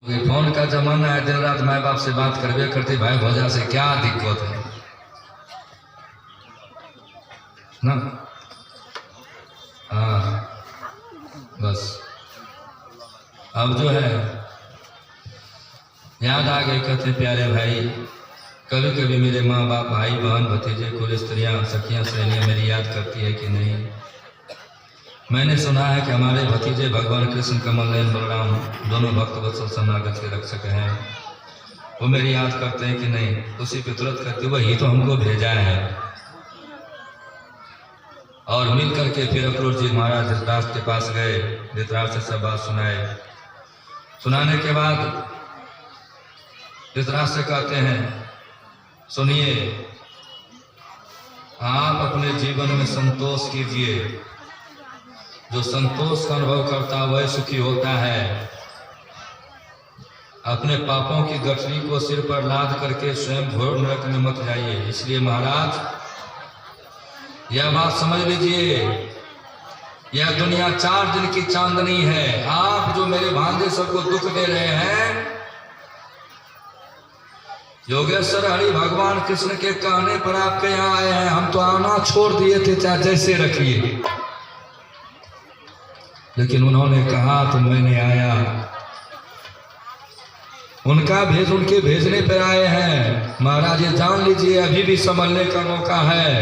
Phone का जमाना है, दिन रात माँ बाप से बात करबे करती, भाई भौजा से क्या दिक्कत है ना। हाँ बस अब जो है याद आ गई, कहते प्यारे भाई कभी कभी मेरे माँ बाप, भाई बहन, भतीजे, कुल स्त्रियाँ, सखियाँ, सहेलियाँ मेरी याद करती है कि नहीं। मैंने सुना है कि हमारे भतीजे भगवान कृष्ण, कमल नयन, बलराम दोनों भक्त वत्सल शरणागत के रक्षक हैं। वो मेरी याद करते हैं कि नहीं। उसी पे तुरंत करते वही तो हमको भेजा है। और मिल करके फिर अक्रूर जी महाराज धृतराष्ट्र के पास गए, धृतराष्ट्र से सब बात सुनाए। सुनाने के बाद धृतराष्ट्र कहते हैं सुनिए, आप अपने जीवन में संतोष कीजिए। जो संतोष का अनुभव करता वह सुखी होता है। अपने पापों की गठरी को सिर पर लाद करके स्वयं घोर नरक में मत जाइए। इसलिए महाराज यह बात समझ लीजिए, यह दुनिया 4 दिन की चांदनी है। आप जो मेरे भांजे सबको दुख दे रहे हैं, योगेश्वर हरि भगवान कृष्ण के कहने पर आपके यहाँ आए हैं। हम तो आना छोड़ दिए थे, चाहे जैसे रखिए, लेकिन उन्होंने कहा तो मैंने आया। उनका भेज उनके भेजने पर आए हैं। महाराज ये जान लीजिए, अभी भी संभलने का मौका है।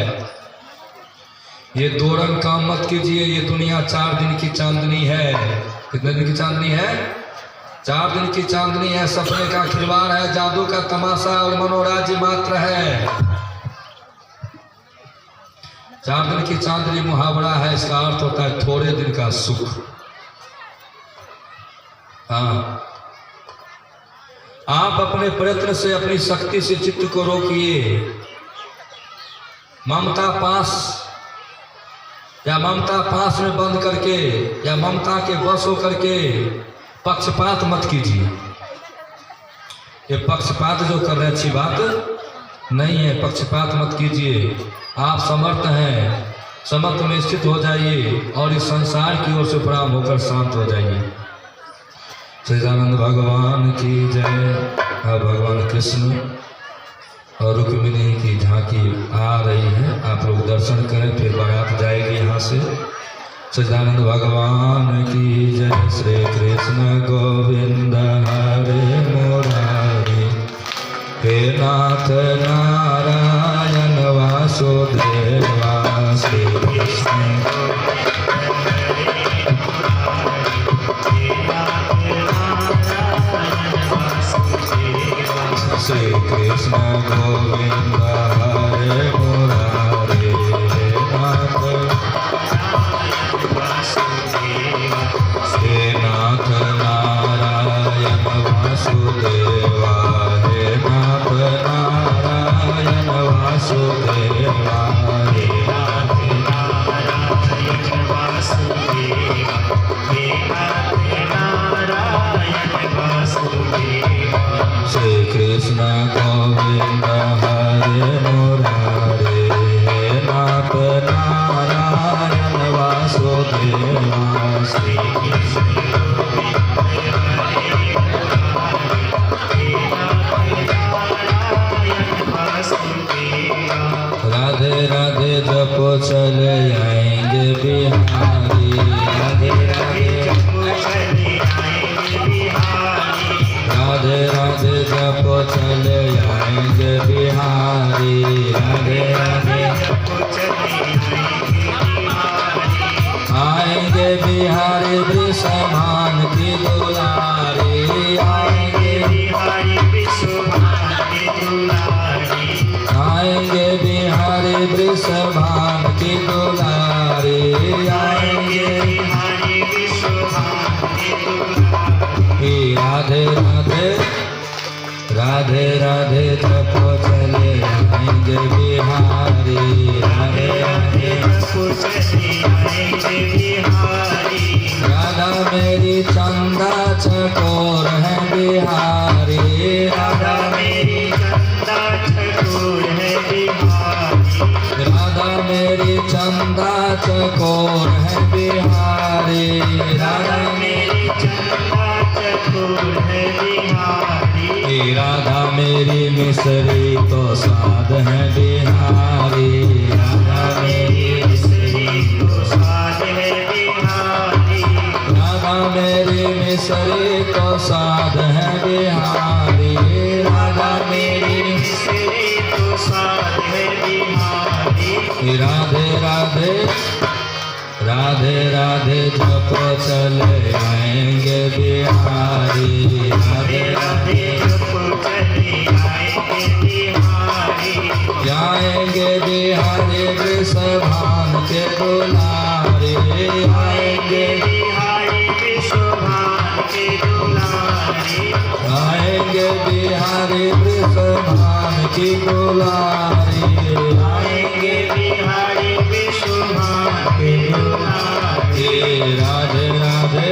ये दो रंग काम मत कीजिए। ये दुनिया 4 दिन की चांदनी है। कितने दिन की चांदनी है? 4 दिन की चांदनी है। सपने का खिलवाड़ है, जादू का तमाशा और मनोराज्य मात्र है। 4 दिन की चांदनी मुहावरा है, इसका अर्थ होता है थोड़े दिन का सुख। हाँ, आप अपने प्रयत्न से, अपनी शक्ति से चित्त को रोकिए। ममता पास में बंद करके या ममता के वश होकर के पक्षपात मत कीजिए। ये पक्षपात जो कर रहे अच्छी बात नहीं है। पक्षपात मत कीजिए। आप समर्थ हैं, समर्थ में स्थित हो जाइए और इस संसार की ओर से प्रणाम होकर शांत हो जाइए। सच्चिदानंद भगवान की जय। भगवान कृष्ण और रुक्मिणी की झांकी आ रही है, आप लोग दर्शन करें, फिर बारात जाएगी यहाँ से। सच्चिदानंद भगवान की जय। श्री कृष्ण गोविंद हरे मुरारी, हे नाथ नारायण वासुदेवा। श्री कृष्ण श्री कृष्ण गोविंद हरे मुरारी, हे नाथ नारायण वासुदेवा। हे नाथ नारायण वासुदेवा। हे नाथ नारायण वासुदेवा। हे नाथ नारायण वासुदेवा। श्री कृष्ण गोविंद हरे मुरारी, हे नाथ नारायण वासुदेवा। श्री कृष्ण राधे राधे जपो चले आएंगे बिहारी। राधे राधे राधे राधे जपो चले आएंगे बिहारी। राधे राधे आएंगे बिहारी, वृषभान की दुलारी। आएंगे बिहारी वृषभान की दुलारी। आएंगे बिहारी वृषभान की दुलारी। आएंगे बिहारी वृषभान की दुलारी। राधे राधे राधे राधे जपो चले आएंगे बिहारी। राधे राधे जपो चले आएंगे बिहारी। राधा मेरी चंदा चकोर है बिहारी। राधा मेरी चंदा चकोर है बिहारी। राधा मेरी चंदा चकोर है बिहारी। राधा मेरी चंदा चकोर है बिहारी। राधा मेरी मिसरी तो स्वाद है बिहारी। राधा मेरी मिसरी तो स्वाद है बिहारी। राधा मेरी मिसरी तो स्वाद है बिहारी। राधा मेरी मिसरी तो स्वाद है बिहारी। राधे राधे राधे राधे जपो चले आएंगे बिहारी। राधे राधे जपो चले आएंगे बिहारी। आएंगे बिहारी वृषभान के दुलारे। आएंगे बिहारी विश्वभान के दुलारे। आएंगे बिहारी वृषभान की दुलारी। आएंगे बिहारी विश्वभान के दुलारे। राधे राधे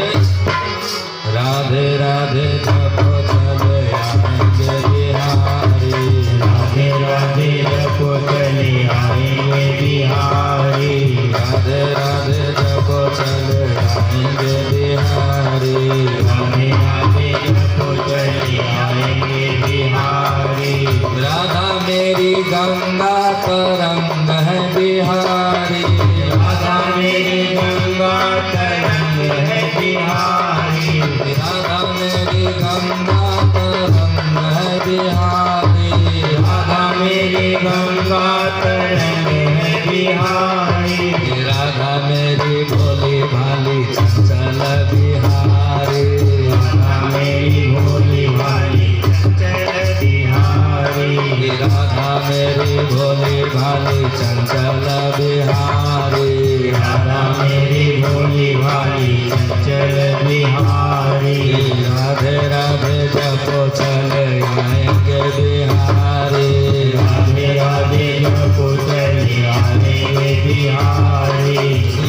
राधे राधे जपो चले आएंगे बिहारी। राधे राधे जपो चले आएंगे बिहारी। राधे राधे जपो चले आएंगे बिहारी। राधे राधे जपो चले आएंगे बिहारी। राधा मेरी गंगा तरंग है बिहारी। राधा मेरी गंगा तरंग है बिहारी। राधा मेरी गंगा तरंग है बिहारी। राधा मेरी गंगा तरंग है बिहारी। राधा मेरी भोली भाली चंचल बिहारी। राधा मेरी भोली भाली चंचल बिहारी। राधा मेरी भोली भाली चंचल बिहारी। राधा मेरी भोली भाली चंचल बिहारी। राधे राधे जपो चले आएंगे बिहारी। राधे राधे जपो चले आएंगे बिहारी।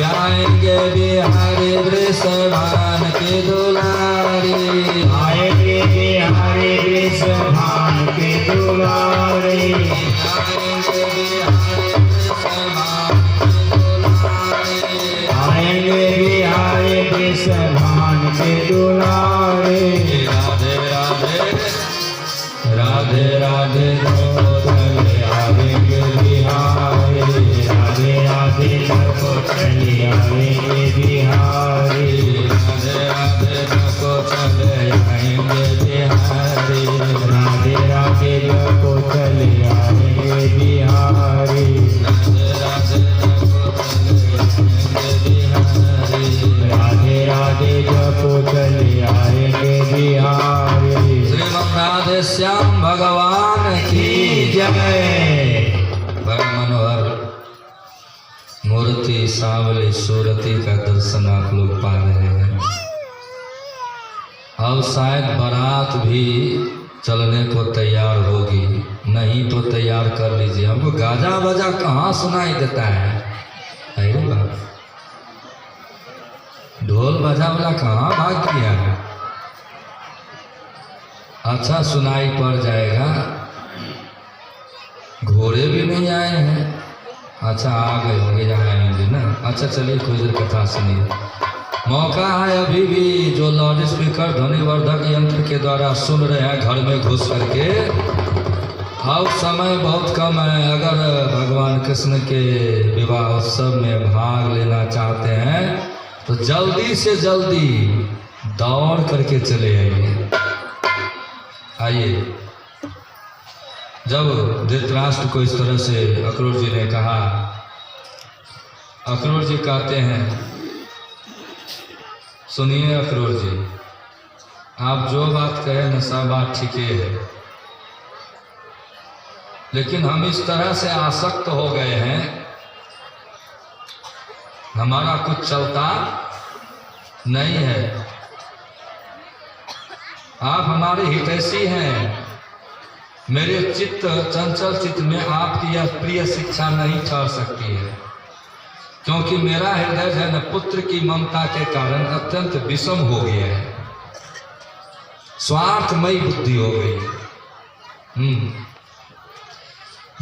आएंगे बिहारी वृषभान के दुलारी। आएंगे बिहारी वृषभान के दुलारे। आएंगे बिहारी वृषभान के दुलारी। आएंगे बिहारी वृषभान के दुलारे। राधे राधे राधे राधे जपो चले आएंगे बिहारी। राधे राधे जपो चले आएंगे बिहारी। राधे राधे जपो चले आएंगे बिहारी। राधे राधे जपो चले आएंगे बिहारी। राधे राधे जपो चले आएंगे बिहारी। राधे राधे जपो चले आएंगे बिहारी। श्रीमद् राधे श्याम भगवान की जय। बड़ा मनोहर मूर्ति सांवली सूरती का दर्शन आप लोग पा रहे हैं। अब शायद बारात भी चलने को तैयार होगी, नहीं तो तैयार कर लीजिए। हमको गाजा बजा कहाँ सुनाई देता है? अरे बाप, ढोल बजा वाला कहाँ भाग गया है? अच्छा सुनाई पड़ जाएगा। घोड़े भी नहीं आए हैं। अच्छा आ गए होंगे, जहाँ आएंगे ना। अच्छा चलिए कुछ देर कथा सुनिए। मौका है अभी भी, जो लाउड स्पीकर ध्वनिवर्धक यंत्र के द्वारा सुन रहे हैं घर में घुस करके। अब समय बहुत कम है। अगर भगवान कृष्ण के विवाह उत्सव में भाग लेना चाहते हैं तो जल्दी से जल्दी दौड़ करके चले आइए। आइए। जब धृतराष्ट्र को इस तरह से अक्रूर जी ने कहा, अक्रूर जी कहते हैं, सुनिए अक्रूर जी, आप जो बात कहें न सब बात ठीक है, लेकिन हम इस तरह से आसक्त हो गए हैं, हमारा कुछ चलता नहीं है। आप हमारे हितैषी हैं। मेरे चित्त चंचल चित्त में आपकी यह प्रिय शिक्षा नहीं ठहर सकती है, क्योंकि मेरा हृदय है न पुत्र की ममता के कारण अत्यंत विषम हो गया है, स्वार्थमयी बुद्धि हो गई।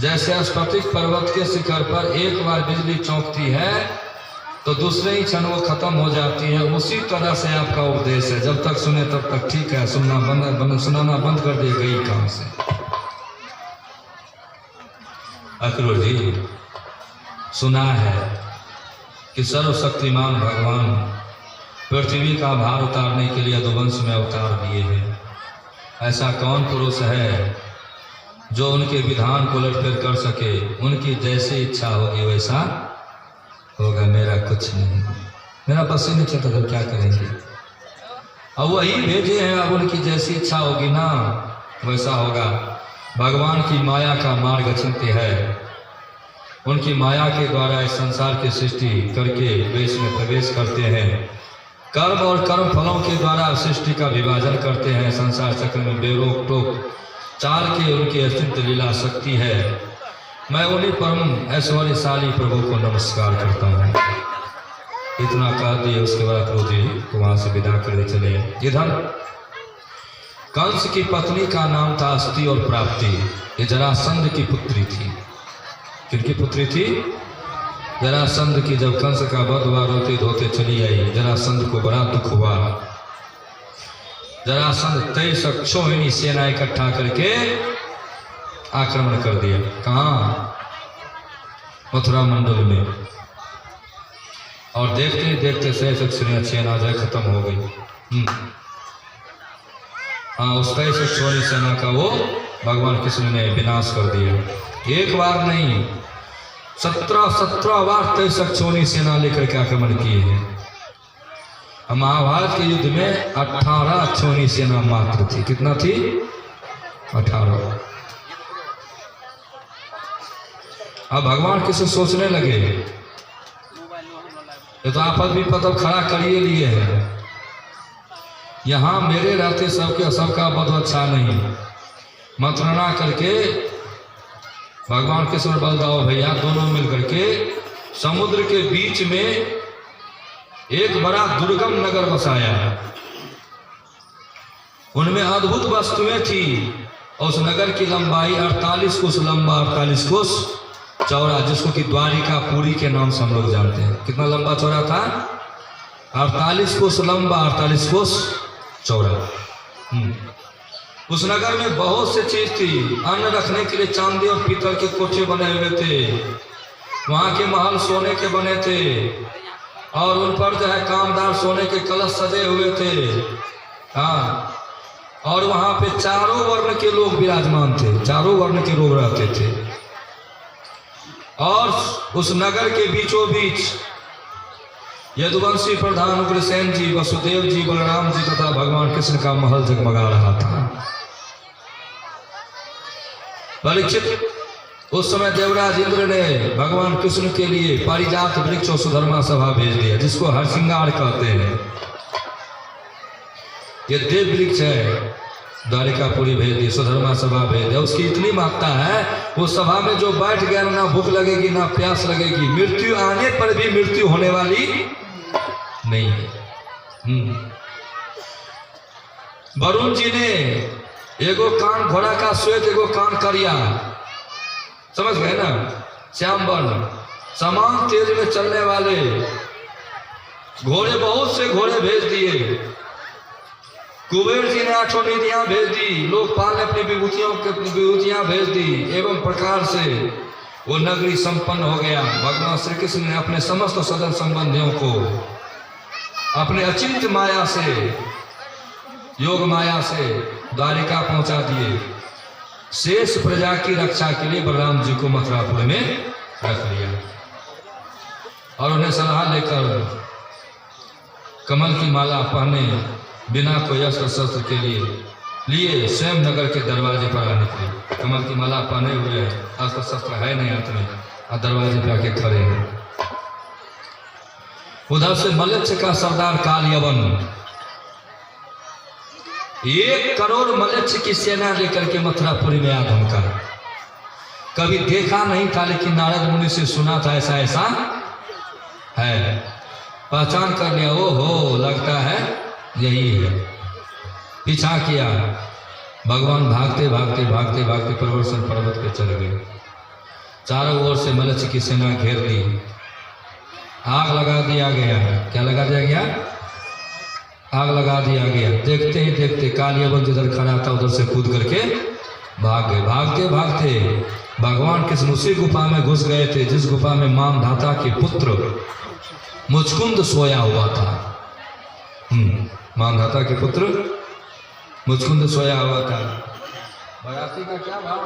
जैसे स्फटिक पर्वत के शिखर पर एक बार बिजली चौंकती है तो दूसरे ही क्षण वो खत्म हो जाती है। उसी तरह से आपका उपदेश है, जब तक सुने तब तक ठीक है, सुनाना बंद कर दिए गई काम से। अक्रूर जी, सुना है कि सर्वशक्तिमान भगवान पृथ्वी का भार उतारने के लिए यदुवंश में अवतार दिए हैं। ऐसा कौन पुरुष है जो उनके विधान को उलटफेर कर सके? उनकी जैसी इच्छा होगी वैसा होगा, मेरा कुछ नहीं, मेरा बस ही नहीं चलता, तो क्या करेंगे? अब वही भेजे हैं, अब उनकी जैसी इच्छा होगी ना वैसा होगा। भगवान की माया का मार्ग अचिंत्य है, उनकी माया के द्वारा इस संसार की सृष्टि करके वे इसमें प्रवेश करते हैं। कर्म और कर्म फलों के द्वारा सृष्टि का विभाजन करते हैं। संसार चक्र में बेरोक टोक चाल के उनकी अत्यंत लीला शक्ति है। मैं उन्हीं परम ऐश्वर्यशाली प्रभु को नमस्कार करता हूँ। इतना कह दिए, उसके बाद प्रभु जी को वहाँ से विदा कर चले। इधर कंस की पत्नी का नाम था अस्ति और प्राप्ति। ये जरासंध की पुत्री थी। किनकी पुत्री थी? जरासंध की। जब कंस का वध हुआ, रोते धोते चली आई। जरासंध को बड़ा दुख हुआ। जरासंध 23 अक्षोहिणी सेना इकट्ठा करके आक्रमण कर दिया। कहाँ? मथुरा मंडल में। और देखते ही देखते 23 सेना जो खत्म हो गई। हाँ, उस 23 अक्षोहिणी सेना का वो भगवान कृष्ण ने विनाश कर दिया। एक बार नहीं, 17 बार 23 अक्षोहिणी सेना लेकर के आक्रमण किए हैं। महाभारत के युद्ध में 18 अक्षोहिणी सेना मात्र थी। कितना थी? 18। अब भगवान किसे सोचने लगे, ये तो आपस भी पतल खड़ा करिए लिए है। यहाँ मेरे रहते सबका वध अच्छा नहीं। मंत्रणा करके भगवान कृष्ण बलदाव भैया दोनों मिलकर के समुद्र के बीच में एक बड़ा दुर्गम नगर बसाया। उनमें अद्भुत वस्तुएं थी। और उस नगर की लंबाई 48 कोस लंबा, 48 कोस चौड़ा, जिसको कि द्वारिकापुरी के नाम से हम लोग जानते हैं। कितना लंबा चौड़ा था? 48 कोस लंबा, 48 कोस चौड़ा। उस नगर में बहुत सी चीज थी। अन्न रखने के लिए चांदी और पीतल के कोठे बने हुए थे। वहां के महल सोने के बने थे और उन पर जो है कामदार सोने के कलश सजे हुए थे। हाँ, और वहां पे चारों वर्ण के लोग विराजमान थे। चारों वर्ण के लोग रहते थे। और उस नगर के बीचों बीच यदुवंशी प्रधान उग्रसेन जी, वसुदेव जी, बलराम जी तथा भगवान कृष्ण का महल जगमगा रहा था। परीक्षित, उस समय देवराज इंद्र ने भगवान कृष्ण के लिए पारिजात वृक्ष और सुधर्मा सभा भेज दिया, जिसको हरसिंगार कहते हैं। ये देव वृक्ष है, द्वारिकापुरी भेज दी, सुधर्मा सभा भेज दिया। उसकी इतनी महत्ता है, उस सभा में जो बैठ गया ना भूख लगेगी ना प्यास लगेगी। मृत्यु आने पर भी मृत्यु होने वाली नहीं है। वरुण जी ने एगो कान घोड़ा का श्वेत, एगो कान करिया, समझ गए ना, श्याम वर्ण, समान तेज में चलने वाले घोड़े, बहुत से घोड़े भेज दिए। कुबेर जी ने 8 निधियां भेज दी। लोकपाल ने अपनी विभूतियां भेज दी। एवं प्रकार से वो नगरी संपन्न हो गया। भगवान श्री कृष्ण ने अपने समस्त सदन संबंधियों को अपने अचिंत्य माया से, योग माया से द्वारिका पहुंचा दिए। शेष प्रजा की रक्षा के लिए बलराम जी को मथुरापुर में रख लिया और उन्हें सलाह लेकर कमल की माला पहने, बिना कोई अस्त्र शस्त्र के लिए स्वयं नगर के दरवाजे पर आ निकले। कमल की माला पहने हुए, अस्त्र शस्त्र है नहीं हाथ में, और दरवाजे पर आके खड़े हैं। उधर से मलेच्छ का सरदार कालयवन 1 करोड़ मलेच्छ की सेना लेकर के मथुरापुरी में आ धमका। कभी देखा नहीं था, लेकिन नारद मुनि से सुना था ऐसा ऐसा है। पहचान कर लिया, ओ हो, लगता है यही है। पीछा किया। भगवान भागते भागते भागते भागते प्रवर्षण पर्वत पे चले गए। चारों ओर से मलेच्छ की सेना घेर ली। आग लगा दिया गया। क्या लगा दिया गया? आग लगा दिया गया। देखते ही देखते कालियावन जिधर खड़ा था उधर से कूद करके भाग गए। भागते भागते भगवान कृष्ण उसी गुफा में घुस गए थे जिस गुफा में मामधाता के पुत्र मुचकुंद सोया हुआ था। मामधाता के पुत्र मुचकुंद सोया हुआ था। बराती का क्या भाव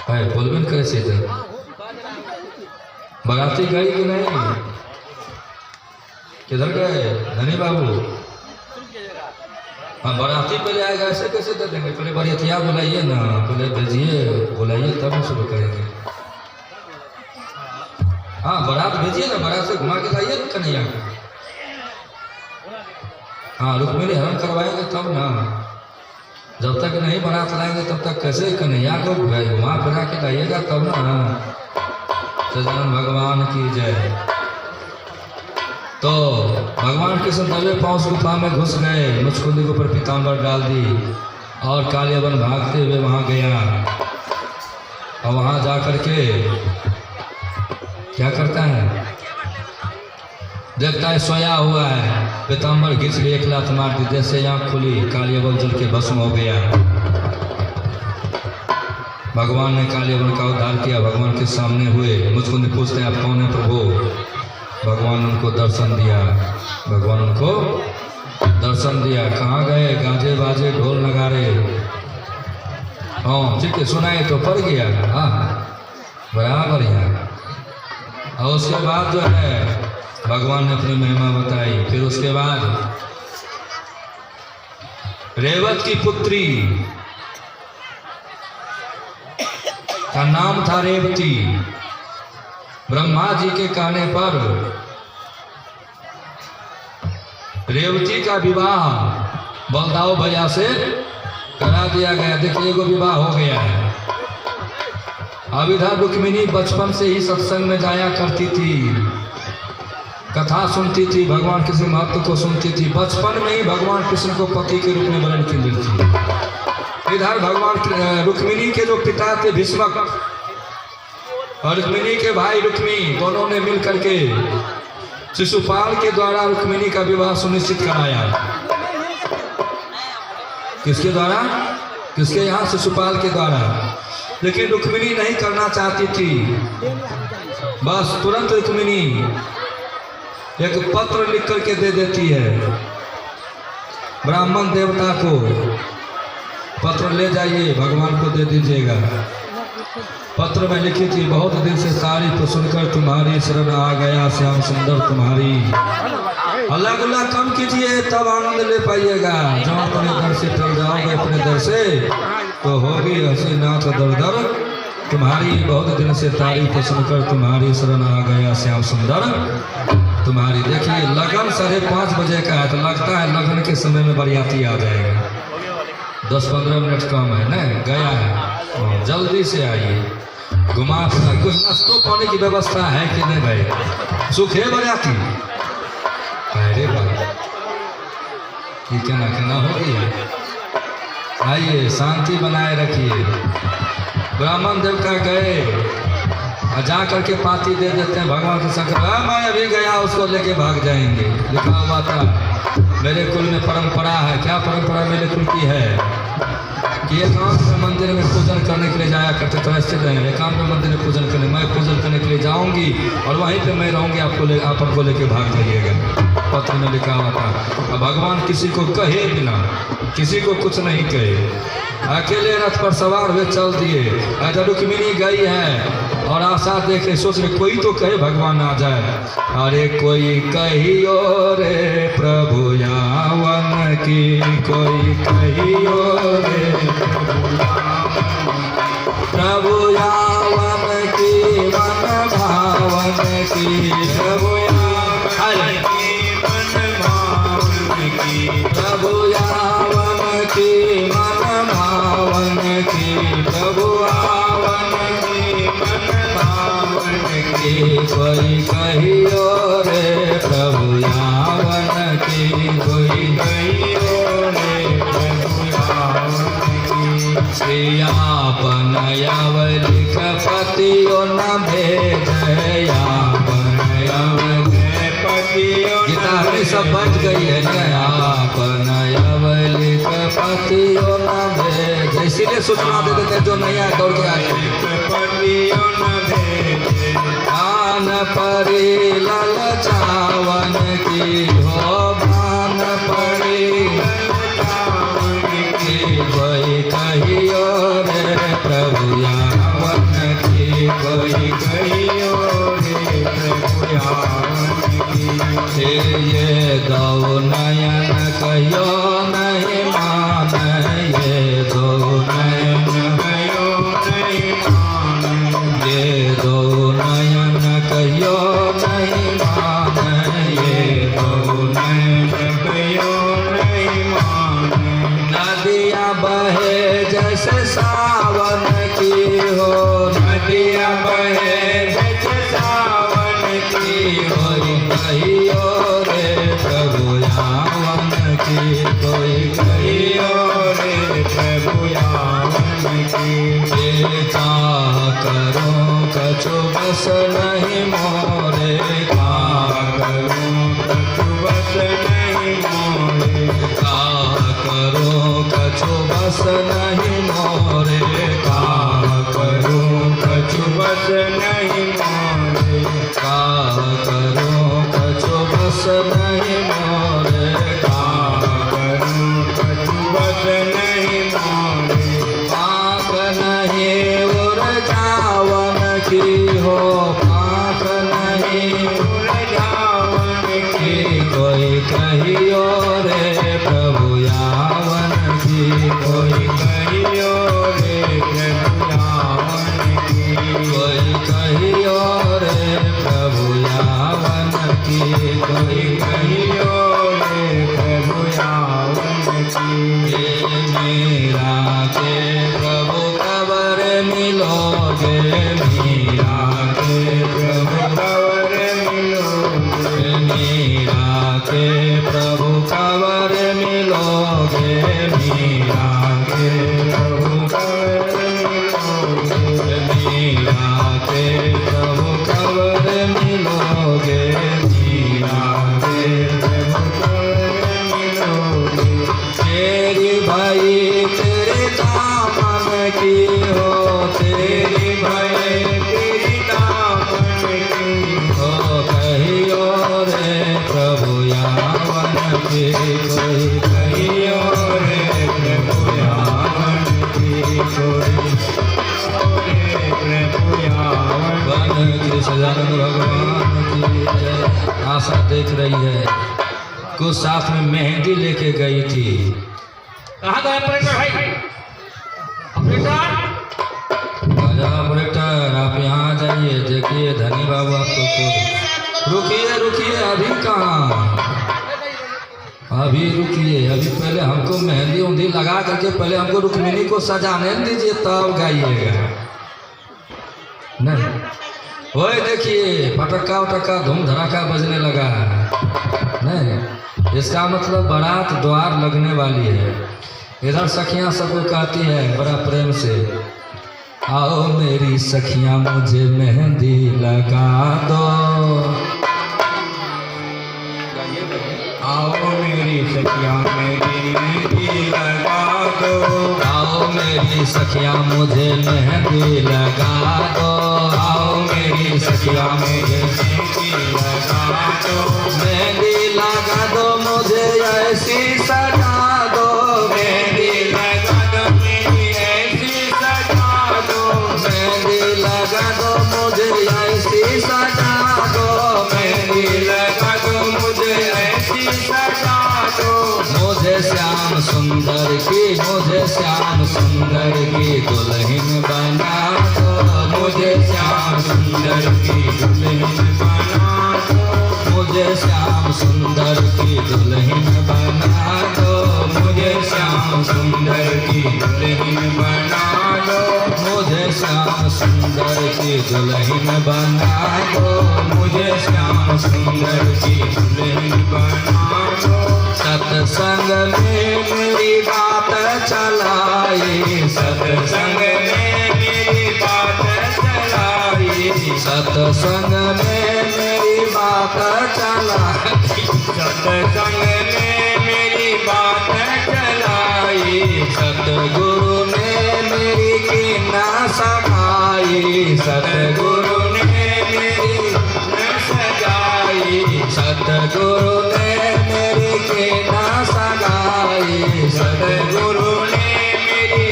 है? बोलबे कैसे थे? बराती गई कि नहीं? किधर गए धनी बाबू? हाँ, बराती पहले आएगा, ऐसे कैसे दे देंगे? पहले बरियतिया बुलाइए ना, पहले भेजिए, बुलाइए तब हम शुरू करेंगे। हाँ, बारात भेजिए ना, बारात से घुमा के लाइए ना कन्हैया। हाँ, रुक्मिणी हरण करवाएंगे तब ना। जब तक नहीं बारात लाएंगे तब तक कैसे कन्हैया को घुमा फिरा के लाइएगा तब ना। सजानन भगवान की जय। तो भगवान कृष्ण दबे पांव उस गुफा में घुस गए, मुचकुंद के ऊपर पीताम्बर डाल दी और कालियावन भागते हुए वहां गया। और वहां जाकर के क्या करता है? देखता है सोया हुआ है, पीताम्बर घिस के एक लात मार दी। जैसे आँख खुली कालियावन जल के भस्म हो गया। भगवान ने कालियावन का उद्धार किया। भगवान के सामने हुए। मुचकुंद पूछते हैं आप कौन है प्रभु? भगवान उनको दर्शन दिया। भगवान उनको दर्शन दिया। कहाँ गए? गाजे बाजे ढोल नगारे। हाँ ठीक है, सुनाए तो पड़ गया। हाँ बराबर है। और उसके बाद जो है भगवान ने अपनी महिमा बताई। फिर उसके बाद रेवत की पुत्री का नाम था रेवती। ब्रह्मा जी के कहने पर रेवती का विवाह बलदाऊ भैया से करा दिया गया। देखिए एगो विवाह हो गया है। अब इधर रुक्मिणी बचपन से ही सत्संग में जाया करती थी, कथा सुनती थी, भगवान कृष्ण महत्व को सुनती थी। बचपन में ही भगवान कृष्ण को पति के रूप में वर्ण की थी। इधर भगवान रुक्मिणी के जो पिता थे भीष्मक और रुक्मिणी के भाई रुक्मी, दोनों ने मिल करके शिशुपाल के द्वारा रुक्मिणी का विवाह सुनिश्चित कराया। किसके द्वारा? किसके यहाँ? शिशुपाल के द्वारा। लेकिन रुक्मिणी नहीं करना चाहती थी। बस तुरंत रुक्मिणी एक पत्र लिख करके दे देती है ब्राह्मण देवता को। पत्र ले जाइए, भगवान को दे दीजिएगा। पत्र में लिखी थी, बहुत दिन से तारीफ सुनकर तुम्हारी शरण आ गया, श्याम सुंदर तुम्हारी। अल्लाह गुल्ला कम कीजिए तब आनंद ले पाइएगा। जब अपने घर से टल जाओगे अपने दर से तो होगी हंसी नाथ दर दर तुम्हारी। बहुत दिन से तारीफ सुनकर तुम्हारी शरण आ गया, श्याम सुंदर तुम्हारी। देखिए लगन 5:30 बजे का है, तो लगता है लगन के समय में बरियाती आ जाएगा। 10-15 मिनट कम है ना, गया है। जल्दी से आइए, घुमा फिरा। कुछ नाश्तो पानी की व्यवस्था है कि नहीं भाई? सुखे बरियाती? अरे भाई ये कहना होगी। आइए शांति बनाए रखिए। ब्राह्मण देवता गए और जा करके पाती दे देते हैं भगवान के संग। मैं अभी गया, उसको लेके भाग जाएंगे। लिखा हुआ था मेरे कुल में परंपरा है। क्या परंपरा मेरे कुल की है कि एकांत में मंदिर में पूजन करने के लिए जाया करते थे। स्थित हैं एकांत में मंदिर में पूजन करने, मैं पूजन करने के लिए जाऊंगी और वहीं पे मैं रहूंगी, आपको लेके भाग जाइएगा। पत्र में लिखा हुआ था। अब भगवान किसी को कहे बिना, किसी को कुछ नहीं कहे, अकेले रथ पर सवार हुए चल दिए। ऐसा रुक्मिणी गई है और आशा देखे, सोच रहे कोई तो कहे भगवान आ जाए। अरे कोई कहियो रे प्रभु यावन की, कोई कहियो रे प्रभु यावन की, मन भावन की, प्रभु यावन की, प्रभु यावन की, मन भावन की, प्रभु यावन की, मन भावन की। कोई कहियो रे प्रभु यावन की, कोई कहियो रे प्रभु यावन की। श्रीयापन यावलिक पतियो न भेद, यापन गिटार में सब बज गई है ना। आपन अवलिक पतियों न भेद, इसीलिए सूचना दे देते जो नहीं आए दौड़ के आए। भान परी ललचावन की हो, भान परी कोई कहियो रे प्रभु यावन की, कोई कहियो रे प्रभु यावन की। ये दो नयन कहियो नहीं मान, ये दो नयन कहियो नहीं मान, ये दो नयन कहियो नहीं मान, ये दो नयन कहियो नहीं मान। नदियाँ बहे जैसे सावन की हो, नदियाँ बहे जैसे सावन की हो, कहियो रे प्रभु यावन की, कोई कहियो रे प्रभु यावन की। का करो कछु बस नहीं मोरे, का करो कछु बस नहीं मोरे, का करो कछु बस नहीं मोरे, का करो कछु बस नहीं मोरे, का करो कछु बस नहीं मोरे, का करो कछु बस नहीं मोरे। पाक नहीं उड़ जावन की हो, पाक नहीं उड़ जावन की, कोई कहियो रे प्रभु यावन की, कोई कहियो रे प्रभु यावन की, कोई कहियो रे प्रभु यावन की, कोई कहियो रे प्रभु यावन की। मीरा के प्रभु कबर मिलोगे, मीरा के प्रभु कबर मिलोगे, मीरा के प्रभु कबर मिलोगे, मीरा के प्रभु कबर मिलोगे, मीरा के प्रभु कबर मिलोगे, मीरा के प्रभु कबर मिलोगे। तेरी भाई तेरे दामन की हो, तेरी भाई तेरी दामन की हो, कहियो रे प्रभु यावन की, कोई कहियो रे प्रभु यावन की, कोई रे प्रभु यावन। वन की सजानंद भगवान की जय। आशा देख रही है कुछ साथ में मेहंदी लेके गई थी। कहाँ गए ऑपरेटर भाई? ऑपरेटर ऑपरेटर आप यहाँ आ जाइए, देखिए धनी बाबू आपको तो रुकिए रुकिए, अभी कहाँ, अभी रुकिए, अभी पहले हमको मेहंदी उंदी लगा करके पहले हमको रुक्मिणी को सजाने दीजिए तब गाइएगा। नहीं ओए देखिए पटक्का उटक्का धूम धड़ाका बजने लगा नहीं, इसका मतलब बारात द्वार लगने वाली है। इधर सखियां सबको कहती है बड़ा प्रेम से, आओ मेरी सखियां मुझे मेहंदी लगा दो, आओ मेरी सखियां मेरी मेहंदी लगा दो, आओ मेरी सखियां मुझे मेहंदी लगा दो, आओ मेरी सखियां मुझे मेहंदी लगा दो, मेहंदी लगा दो मुझे ऐसी सजा दो, मेहंदी लगा दो मेरी ऐसी सजा दो, मेहंदी लगा दो मुझे ऐसी सजा दो, मेहंदी लगा दो मुझे ऐसी सजा दो, मुझे श्याम सुंदर की, मुझे श्याम सुंदर की दुल्हन बना दो, मुझे श्याम सुंदर की दुल्हन बना दो, मुझे श्याम सुंदर की दुल्हन बना दो, मुझे श्याम सुंदर की दुल्हन बना दो, मुझे श्याम सुंदर की दुल्हन बना दो, मुझे श्याम सुंदर की दुल्हन बना दो, सत्संग में मेरी बात चलाई, सत्संग में मेरी बात चलाई, सत्संग में मेरी बात बात चला सत्संग में मेरी बात चलाई, सतगुरु ने मेरी कीना सगाई, सतगुरु ने मेरी न सजाई, सतगुरु ने मेरी कीना सगाई, सतगुरु ने मेरी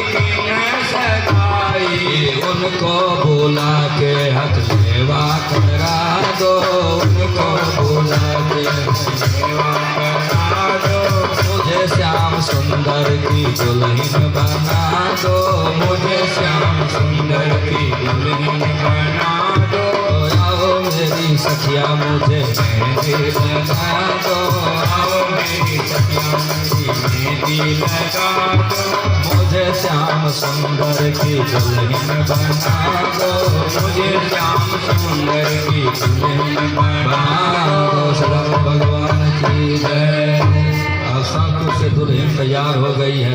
न सजाई। उनको बुला के हाथ सेवा करा दो, उनको बुला के सेवा करा दो, मुझे श्याम सुंदर की दुल्हन बना दो, मुझे श्याम सुंदर की दुल्हन बना दो। आओ मेरी सखिया मुझे मेहंदी लगा दो, आओ मेरी सखिया मेहंदी लगा दो, मुझे श्याम सुंदर की दुल्हन बना दो, मुझे श्याम सुंदर की दुल्हन बना दो। श्री भगवान की जय। अब सब कुछ से दुल्हन तैयार हो गई है,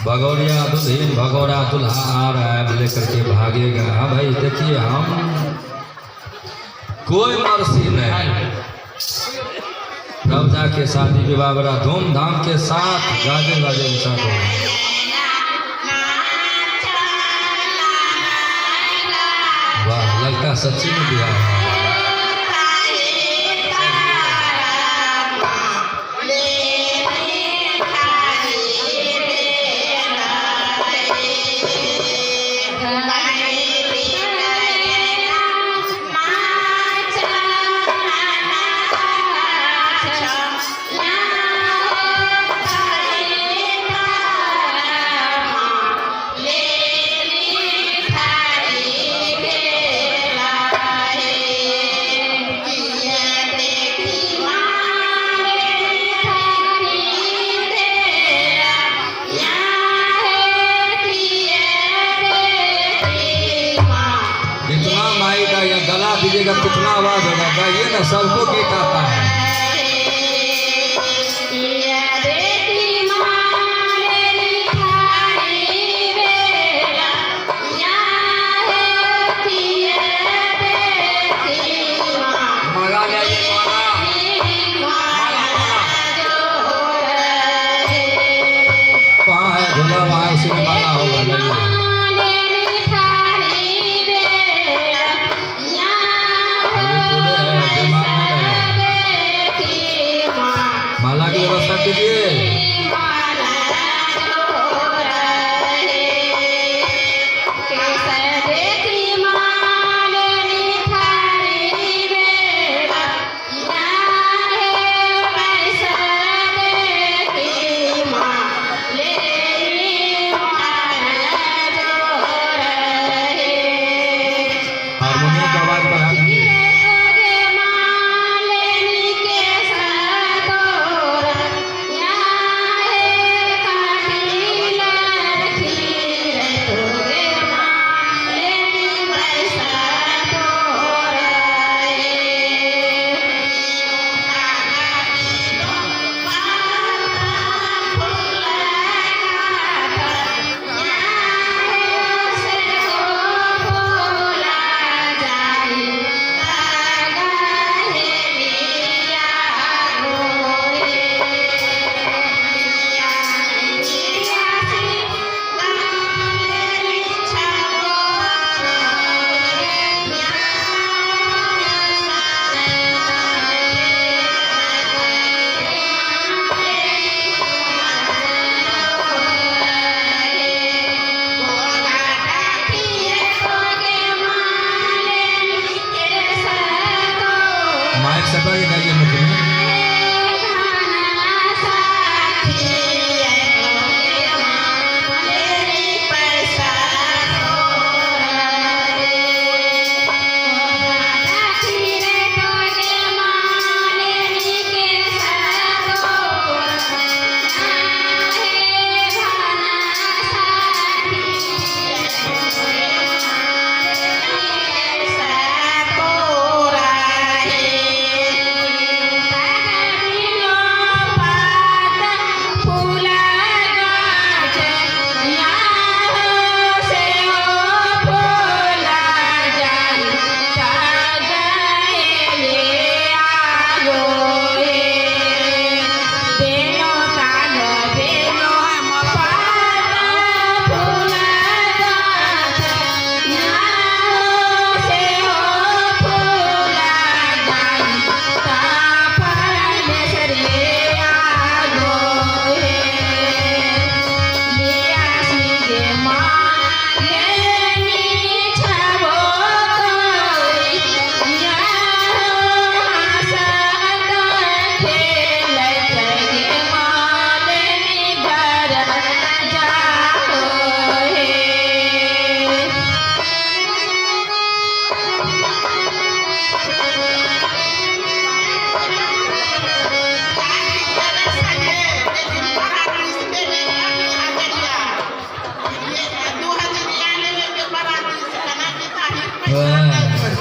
भगौरिया दुल्हन भगौरा दुल्हा आ रहा है लेकर के भागेगा। हाँ भाई देखिए, हम कोई मर्सी नहीं, तब जाके शादी विवाह बड़ा धूमधाम के साथ गाजे बाजे के साथ हो। वाह, लगता सच्ची में बिहार है। इतना माई का या गला दीजिएगा कितना आवाज होगा, गाइए ना, सबको गीत आता है। माला जाइए, पाँव है झूला वहाँ उसी में माला होगा, जाइए। माला की व्यवस्था कीजिए।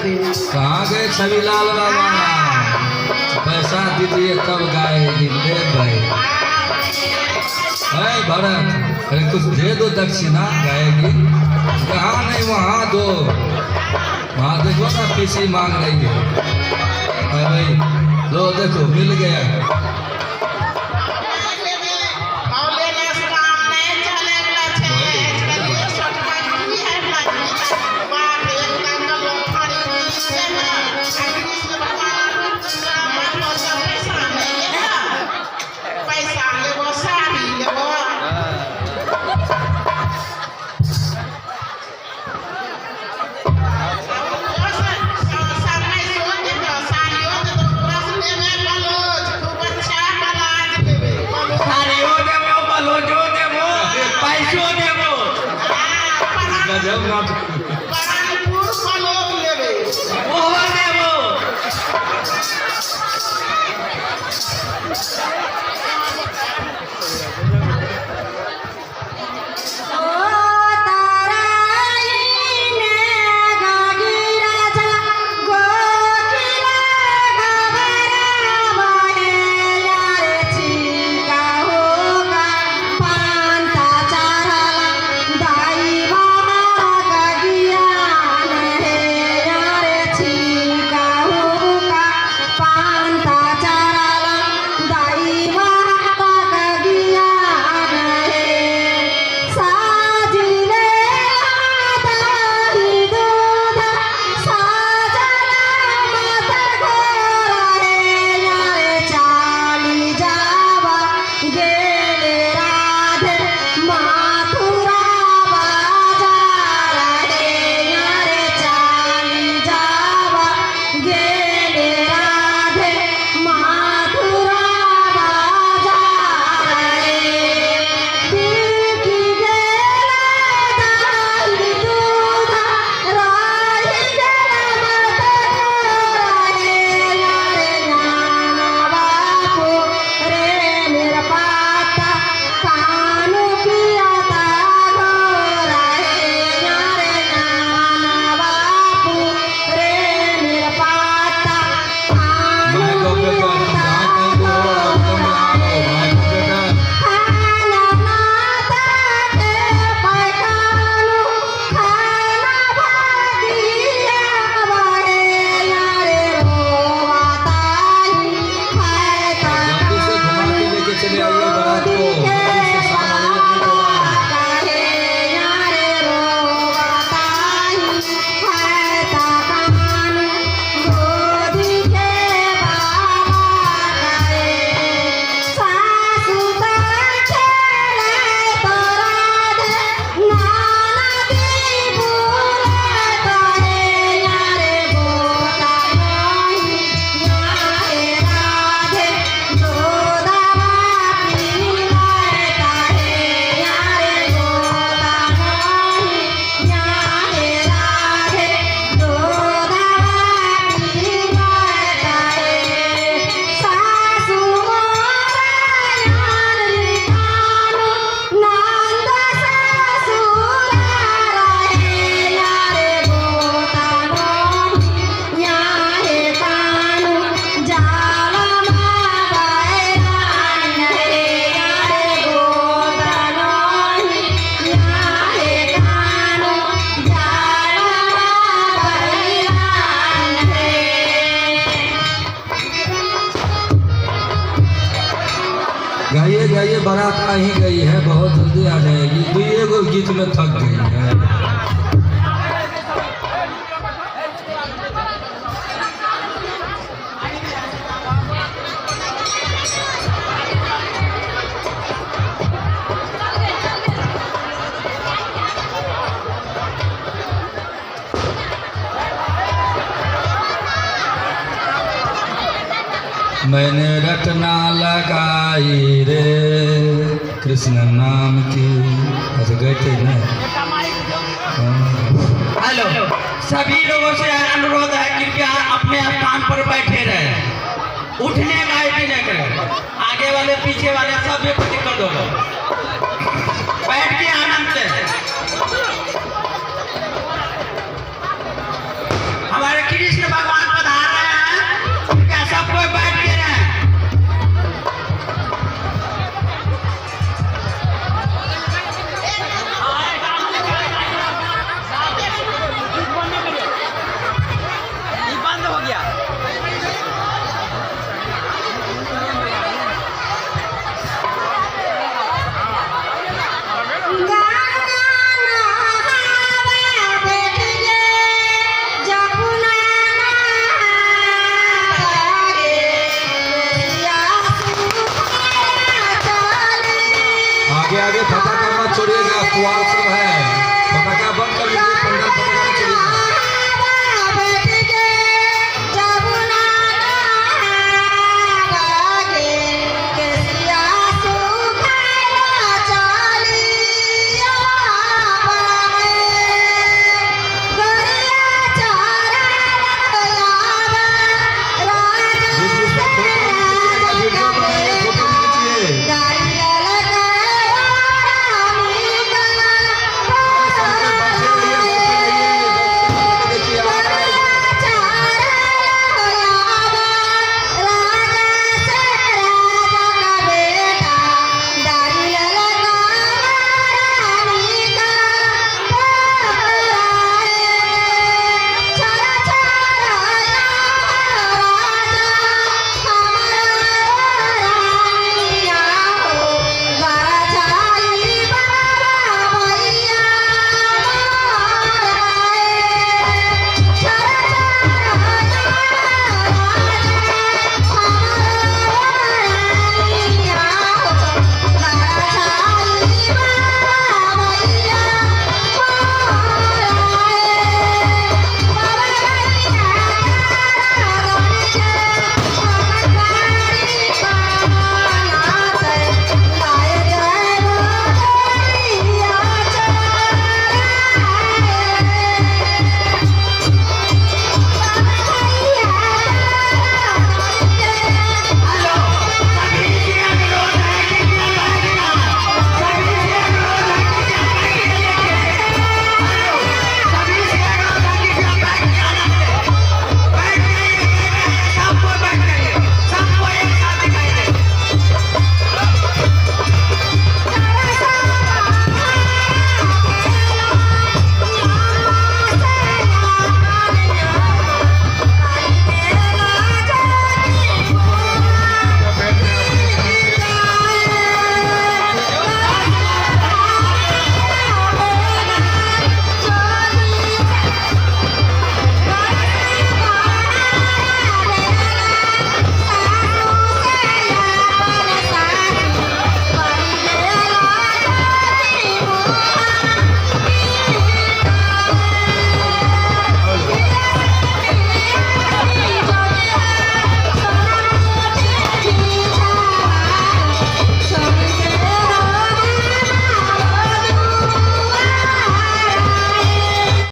लिए। कहाँ गए छविलाल बाबा? पैसा दीजिए तब गाएगी। ले भाई है भरत, अरे कुछ दे दो दक्षिणा, गाएगी। यहाँ नहीं वहाँ दो, वहाँ देखो ना पीसी मांग रही है। अरे भाई लो देखो मिल गया। गजब नाटक। गाइए गाइए, बारात आ ही गई है, बहुत जल्दी आ जाएगी। दुइये गो गीत में थक गई है। मैंने रटना लगाई रे कृष्ण नाम की। अच्छा गए थे ना। हेलो, सभी लोगों से अनुरोध है कृपया अपने स्थान पर बैठे रहे, उठने का नहीं करें। आगे वाले पीछे वाले सब एक दिक्कत होगा, बैठ के आनंद से। हमारे छोड़िएगा, कुआर सब है